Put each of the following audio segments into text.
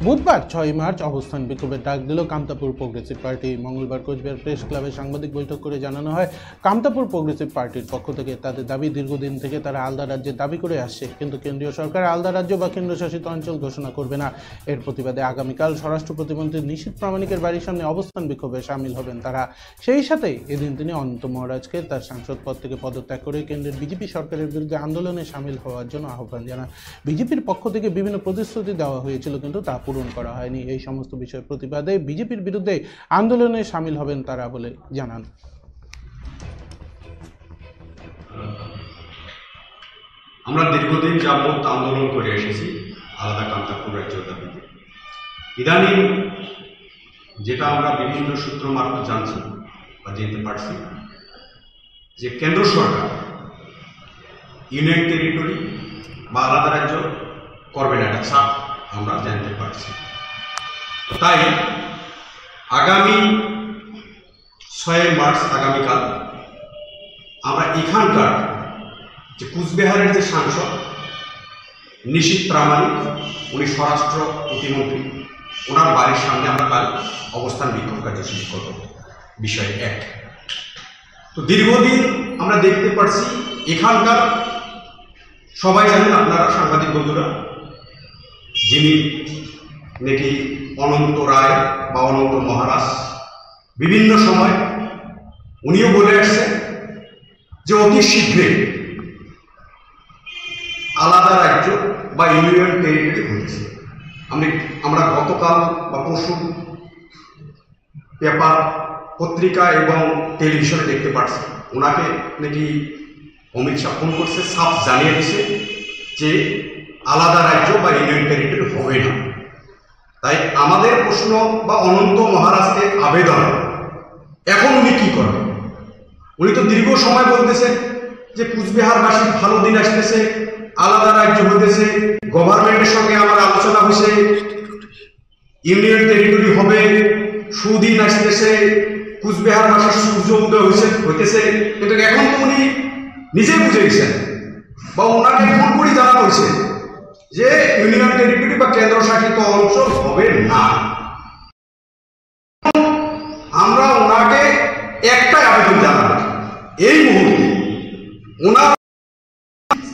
বুধবার 6 মার্চ অবস্থান বিক্ষোভের ডাক দিল কামতাপুর প্রোগ্রেসিভ পার্টি। মঙ্গলবার কোচবিহার প্রেস ক্লাবে সাংবাদিক বৈঠক করে জানানো হয়, কামতাপুর প্রোগ্রেসিভ পার্টির পক্ষ থেকে তাদের দাবি দীর্ঘদিন থেকে তারা আলাদা রাজ্যের দাবি করে আসছে, কিন্তু কেন্দ্রীয় সরকার আলাদা রাজ্য বা কেন্দ্রশাসিত অঞ্চল ঘোষণা করবে না। এর প্রতিবাদে আগামীকাল স্বরাষ্ট্র প্রতিমন্ত্রী নিশীথ প্রামাণিকের বাড়ির সামনে অবস্থান বিক্ষোভে সামিল হবেন তারা। সেই সাথে এদিন তিনি অনন্ত মহারাজকে তার সাংসদ পদ থেকে পদত্যাগ করে কেন্দ্রের বিজেপি সরকারের বিরুদ্ধে আন্দোলনে সামিল হওয়ার জন্য আহ্বান জানান। বিজেপির পক্ষ থেকে বিভিন্ন প্রতিশ্রুতি দেওয়া হয়েছিল, কিন্তু তা পূরণ করা হয়নি। এই সমস্ত বিষয়ের প্রতিবাদে বিজেপির বিরুদ্ধে আন্দোলনে সামিল হবেন তারা বলে জানান। আমরা দীর্ঘদিন যাবৎ আন্দোলন করে এসেছি আলাদা কামতাপুর রাজ্যের দাবিতে। ইদানিং যেটা আমরা বিভিন্ন সূত্র মারফত জানছি বা জানতে পারছি যে কেন্দ্র সরকার ইউনিয়ন টেরিটরি বা আলাদা রাজ্য করবে না, এটা চাপ আমরা জানতে পারছি। তাই আগামী 6 মার্চ আগামীকাল আমরা এখানকার যে কুচবিহারের যে সাংসদ নিশীথ প্রামাণিক, উনি স্বরাষ্ট্র প্রতিমন্ত্রী, ওনার বাড়ির সামনে আমরা কাল অবস্থান বিক্ষোভ কার্যসূচি করব। বিষয় 1, তো দীর্ঘদিন আমরা দেখতে পাচ্ছি এখানকার সবাই জানেন, আপনারা সাংবাদিক বন্ধুরা, যিনি নাকি অনন্ত রায় বা অনন্ত মহারাজ, বিভিন্ন সময় উনিও বলে আসছেন যে অতি শীঘ্রই আলাদা রাজ্য বা ইউনিয়ন টেরিটরি হয়েছে। আমরা গতকাল বা পরশু পেপার, পত্রিকা এবং টেলিভিশনে দেখতে পাচ্ছি ওনাকে নাকি অমিত শাহ ফোন করছে, সাফ জানিয়ে দিছে যে আলাদা রাজ্য বা ইউনিয়ন টেরিটরি হবে না। তাই আমাদের প্রশ্ন বা অনন্ত মহারাজকে আবেদন, এখন উনি কি করবেন? উনি তো দীর্ঘ সময় বলতেছেন যে কুচবিহারবাসীর ভালো দিন আসতেছে, আলাদা রাজ্য হইতেছে, গভর্নমেন্টের সঙ্গে আমার আলোচনা হয়েছে, ইউনিয়ন টেরিটরি হবে, সুদিন আসতেছে, কুচবিহারবাসীর সূর্য উদয় হইতেছে। কিন্তু এখন তো উনি নিজে বুঝে গেছেন বা ওনাকে ফোন করে জানানো হয়েছে যে ইউনিয়ন টেরিটরি বা কেন্দ্রশাসিত অঞ্চল হবে না। আমরা ওনাকে একটাই আবেদন জানাবো, এই মুহূর্তে ওনার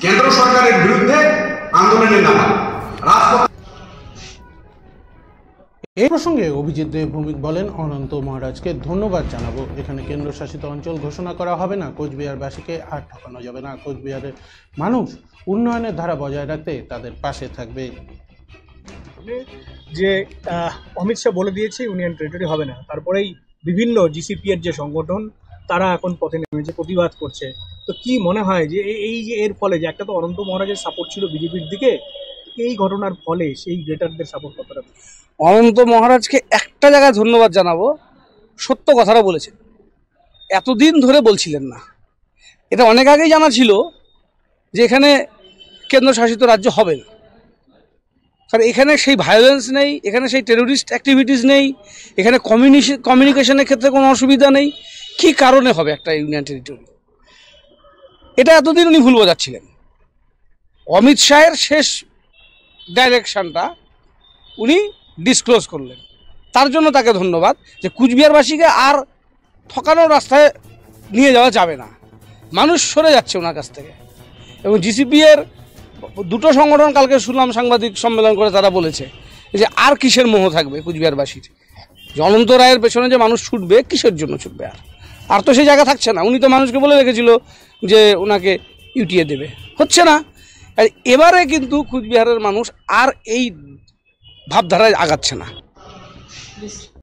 কেন্দ্র সরকারের বিরুদ্ধে আন্দোলনে নামা, রাজপথ। এই প্রসঙ্গে অভিজিৎ দেব ভৌমিক বলেন, অনন্ত মহারাজকে ধন্যবাদ জানাবো। এখানে কেন্দ্রশাসিত অঞ্চল ঘোষণা করা হবে না, কোচবিহারবাসীকে আর ঠকানো যাবে না। কোচবিহারের মানুষ উন্নয়নের ধারা বজায় রাখতে তাদের পাশে থাকবে। যে অমিত শাহ বলে দিয়েছে ইউনিয়ন টেরিটরি হবে না, তারপরেই বিভিন্ন জিসিপি এর যে সংগঠন তারা এখন পথে নেমেছে, প্রতিবাদ করছে। তো কি মনে হয় যে এই যে এর ফলে যে একটা তো অনন্ত মহারাজের সাপোর্ট ছিল বিজেপির দিকে, এই ঘটনার ফলে সেই গ্রেটারদের সাপোর্ট কতটা? অনন্ত মহারাজকে একটা জায়গায় ধন্যবাদ জানাবো, সত্য কথাটা বলেছেন, এতদিন ধরে বলছিলেন না। এটা অনেক আগেই জানা ছিল যে এখানে কেন্দ্রশাসিত রাজ্য হবে না, কারণ এখানে সেই ভায়োলেন্স নেই, এখানে সেই টেরোরিস্ট অ্যাক্টিভিটিস নেই, এখানে কমিউনিকেশনের ক্ষেত্রে কোনো অসুবিধা নেই। কী কারণে হবে একটা ইউনিয়ন টেরিটরি? এটা এতদিন উনি ভুল বোঝাচ্ছিলেন। অমিত শাহের শেষ ডাইরেকশনটা উনি ডিসক্লোজ করলেন, তার জন্য তাকে ধন্যবাদ। যে কুচবিহারবাসীকে আর ঠকানোর রাস্তায় নিয়ে যাওয়া যাবে না, মানুষ সরে যাচ্ছে ওনার কাছ থেকে। এবং জিসিপি এর দুটো সংগঠন কালকে শুনলাম সাংবাদিক সম্মেলন করে, তারা বলেছে যে আর কিসের মোহ থাকবে কুচবিহারবাসীর, যে অনন্ত রায়ের পেছনে যে মানুষ ছুটবে, কিসের জন্য ছুটবে? আর তো সেই জায়গা থাকছে না। উনি তো মানুষকে বলে রেখেছিল যে ওনাকে ইউটিএ দেবে, হচ্ছে না। এবারে কিন্তু কুচবিহারের মানুষ আর এই ভাবধারায় আগাচ্ছে না।